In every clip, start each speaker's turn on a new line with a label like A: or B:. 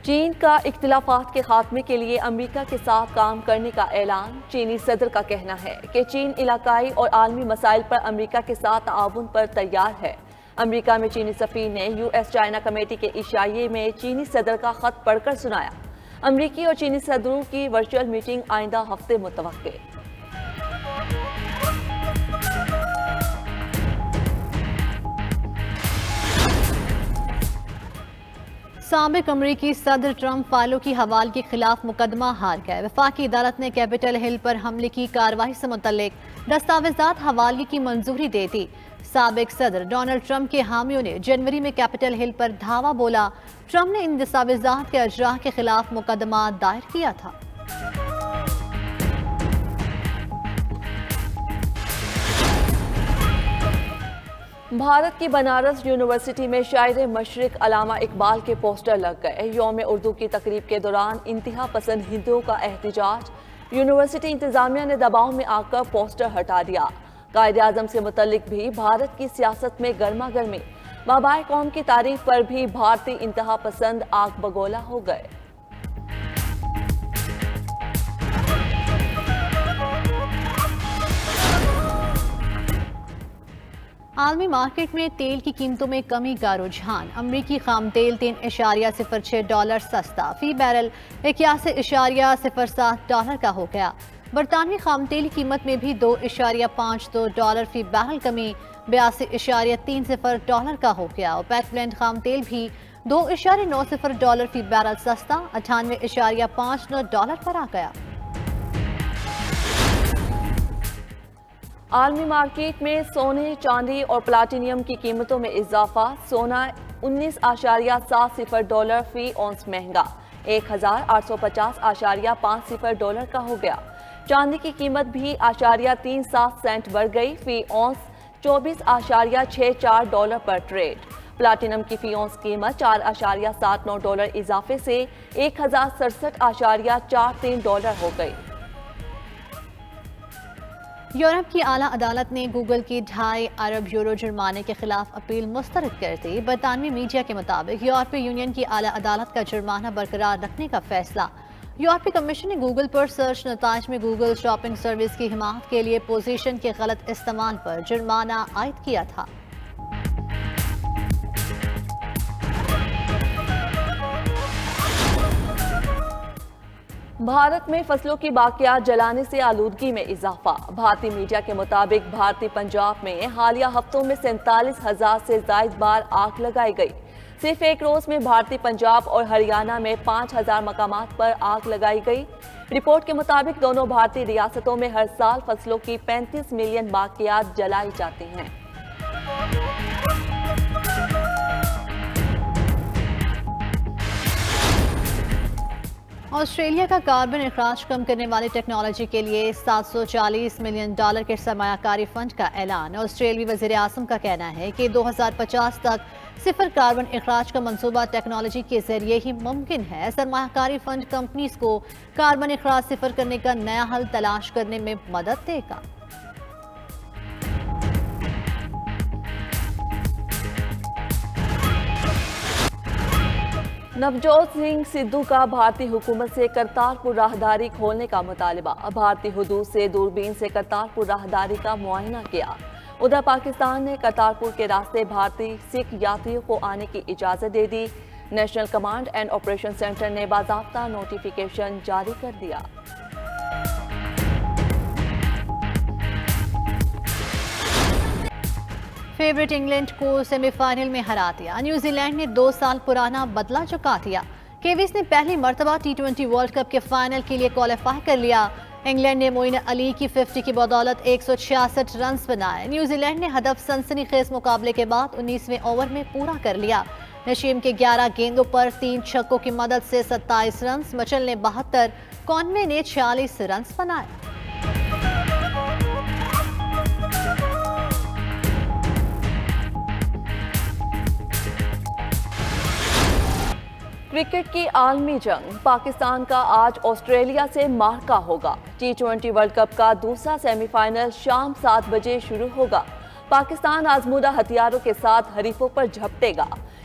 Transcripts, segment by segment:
A: چین کا اختلافات کے خاتمے کے لیے امریکہ کے ساتھ کام کرنے کا اعلان۔ چینی صدر کا کہنا ہے کہ چین علاقائی اور عالمی مسائل پر امریکہ کے ساتھ تعاون پر تیار ہے۔ امریکہ میں چینی سفیر نے یو ایس چائنا کمیٹی کے عشائیے میں چینی صدر کا خط پڑھ کر سنایا۔ امریکی اور چینی صدروں کی ورچوئل میٹنگ آئندہ ہفتے متوقع۔
B: سابق امریکی صدر ٹرمپ فائلوں کی حوالے کے خلاف مقدمہ ہار گئے۔ وفاقی عدالت نے کیپٹل ہل پر حملے کی کارروائی سے متعلق دستاویزات حوالے کی منظوری دے دی۔ سابق صدر ڈونلڈ ٹرمپ کے حامیوں نے جنوری میں کیپٹل ہل پر دھاوا بولا۔ ٹرمپ نے ان دستاویزات کے اجراء کے خلاف مقدمہ دائر کیا تھا۔
A: بھارت کی بنارس یونیورسٹی میں شاعر مشرق علامہ اقبال کے پوسٹر لگ گئے۔ یوم اردو کی تقریب کے دوران انتہا پسند ہندوؤں کا احتجاج۔ یونیورسٹی انتظامیہ نے دباؤ میں آ کر پوسٹر ہٹا دیا۔ قائد اعظم سے متعلق بھی بھارت کی سیاست میں گرما گرمی۔ بابائے قوم کی تعریف پر بھی بھارتی انتہا پسند آگ بگولا ہو گئے۔
B: عالمی مارکیٹ میں تیل کی قیمتوں میں کمی کا رجحان۔ امریکی خام تیل $3.06 سستا، فی بیرل $81.07 کا ہو گیا۔ برطانوی خام تیل کی قیمت میں بھی $2.52 فی بیرل کمی، $82.30 کا ہو گیا۔ اوپیک بلینڈ خام تیل بھی $2.90 فی بیرل سستا، $98.59 پر آ گیا۔
A: عالمی مارکیٹ میں سونے، چاندی اور پلاٹینیم کی قیمتوں میں اضافہ۔ سونا $19.70 فی اونس مہنگا، $1,850.50 کا ہو گیا۔ چاندی کی قیمت بھی $0.37 بڑھ گئی، فی اونس $24.64 پر ٹریڈ۔ پلاٹینم کی فی اونس قیمت $4.79 اضافے سے $1,067.43 ہو گئی۔
B: یورپ کی اعلیٰ عدالت نے گوگل کی $2.5 ارب جرمانے کے خلاف اپیل مسترد کر دی۔ برطانوی میڈیا کے مطابق یورپی یونین کی اعلیٰ عدالت کا جرمانہ برقرار رکھنے کا فیصلہ۔ یورپی کمیشن نے گوگل پر سرچ نتائج میں گوگل شاپنگ سروس کی حمایت کے لیے پوزیشن کے غلط استعمال پر جرمانہ عائد کیا تھا۔
A: بھارت میں فصلوں کی باقیات جلانے سے آلودگی میں اضافہ۔ بھارتی میڈیا کے مطابق بھارتی پنجاب میں حالیہ ہفتوں میں 47,000 سے زائد بار آگ لگائی گئی۔ صرف ایک روز میں بھارتی پنجاب اور ہریانہ میں 5,000 مقامات پر آگ لگائی گئی۔ رپورٹ کے مطابق دونوں بھارتی ریاستوں میں ہر سال فصلوں کی 35 ملین باقیات جلائی جاتی ہیں۔
B: آسٹریلیا کا کاربن اخراج کم کرنے والی ٹیکنالوجی کے لیے $740 ملین کے سرمایہ کاری فنڈ کا اعلان۔ آسٹریلوی وزیر اعظم کا کہنا ہے کہ 2050 تک صفر کاربن اخراج کا منصوبہ ٹیکنالوجی کے ذریعے ہی ممکن ہے۔ سرمایہ کاری فنڈ کمپنیز کو کاربن اخراج صفر کرنے کا نیا حل تلاش کرنے میں مدد دے گا۔
A: نوجوت سنگھ سدھو کا بھارتی حکومت سے کرتارپور راہداری کھولنے کا مطالبہ۔ بھارتی حدود سے دوربین سے کرتارپور راہداری کا معائنہ کیا۔ ادھر پاکستان نے کرتارپور کے راستے بھارتی سکھ یاتریوں کو آنے کی اجازت دے دی۔ National command and operation centre نے باضابطہ نوٹیفیکیشن جاری کر دیا۔
B: فیورٹ انگلینڈ کو سیمی فائنل میں ہرا دیا۔ نیوزی لینڈ نے 2 سال پرانا بدلہ چکا دیا۔ کیویز نے پہلی مرتبہ T20 ورلڈ کپ کے فائنل کے لیے کوالیفائی کر لیا۔ انگلینڈ نے معین علی کی 50 کی بدولت 166 رنز بنائے۔ نیوزی لینڈ نے ہدف سنسنی خیز مقابلے کے بعد 19ویں اوور میں پورا کر لیا۔ نشیم کے 11 گیندوں پر 3 چھکوں کی مدد سے 27 رنز، مچل نے 72، کانوے نے 46 رنز بنائے۔
A: کرکٹ کی عالمی جنگ، پاکستان کا آج آسٹریلیا سے معرکہ ہوگا۔ T20 ورلڈ کپ کا دوسرا سیمی فائنل شام 7 بجے شروع ہوگا۔ پاکستان آزمودہ ہتھیاروں کے ساتھ حریفوں پر جھپٹے گا۔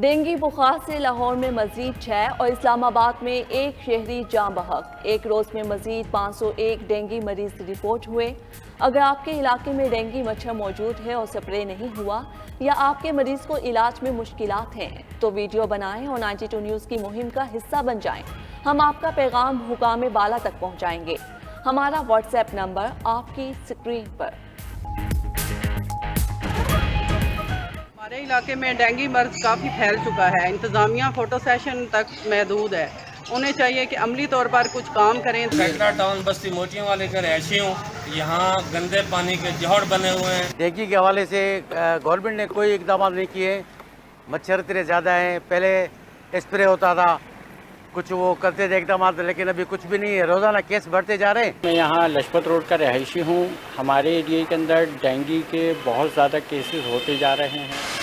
A: ڈینگی بخار سے لاہور میں مزید 6 اور اسلام آباد میں 1 شہری جاں بحق۔ ایک روز میں مزید 501 ڈینگی مریض رپورٹ ہوئے۔ اگر آپ کے علاقے میں ڈینگی مچھر موجود ہے اور سپرے نہیں ہوا یا آپ کے مریض کو علاج میں مشکلات ہیں تو ویڈیو بنائیں اور 92 نیوز کی مہم کا حصہ بن جائیں۔ ہم آپ کا پیغام حکام بالا تک پہنچائیں گے۔ ہمارا واٹس ایپ نمبر آپ کی اسکرین پر۔
C: ہمارے علاقے میں ڈینگی مرض کافی پھیل چکا ہے۔ انتظامیہ فوٹو سیشن تک محدود ہے۔ انہیں چاہیے کہ عملی طور پر کچھ کام کریں۔
D: سیکٹر ٹاؤن بستی موتیوں والے کے رہائشی ہوں، یہاں گندے پانی کے جوہر بنے ہوئے ہیں۔
E: ڈینگی کے حوالے سے گورنمنٹ نے کوئی اقدامات نہیں کیے۔ مچھر اتنے زیادہ ہیں، پہلے اسپرے ہوتا تھا، کچھ وہ کرتے تھے اقدامات، لیکن ابھی کچھ بھی نہیں ہے۔ روزانہ کیس بڑھتے جا رہے ہیں۔
F: میں یہاں لجپت روڈ کا رہائشی ہوں۔ ہمارے ایریے کے اندر ڈینگی کے بہت زیادہ کیسز ہوتے جا رہے ہیں۔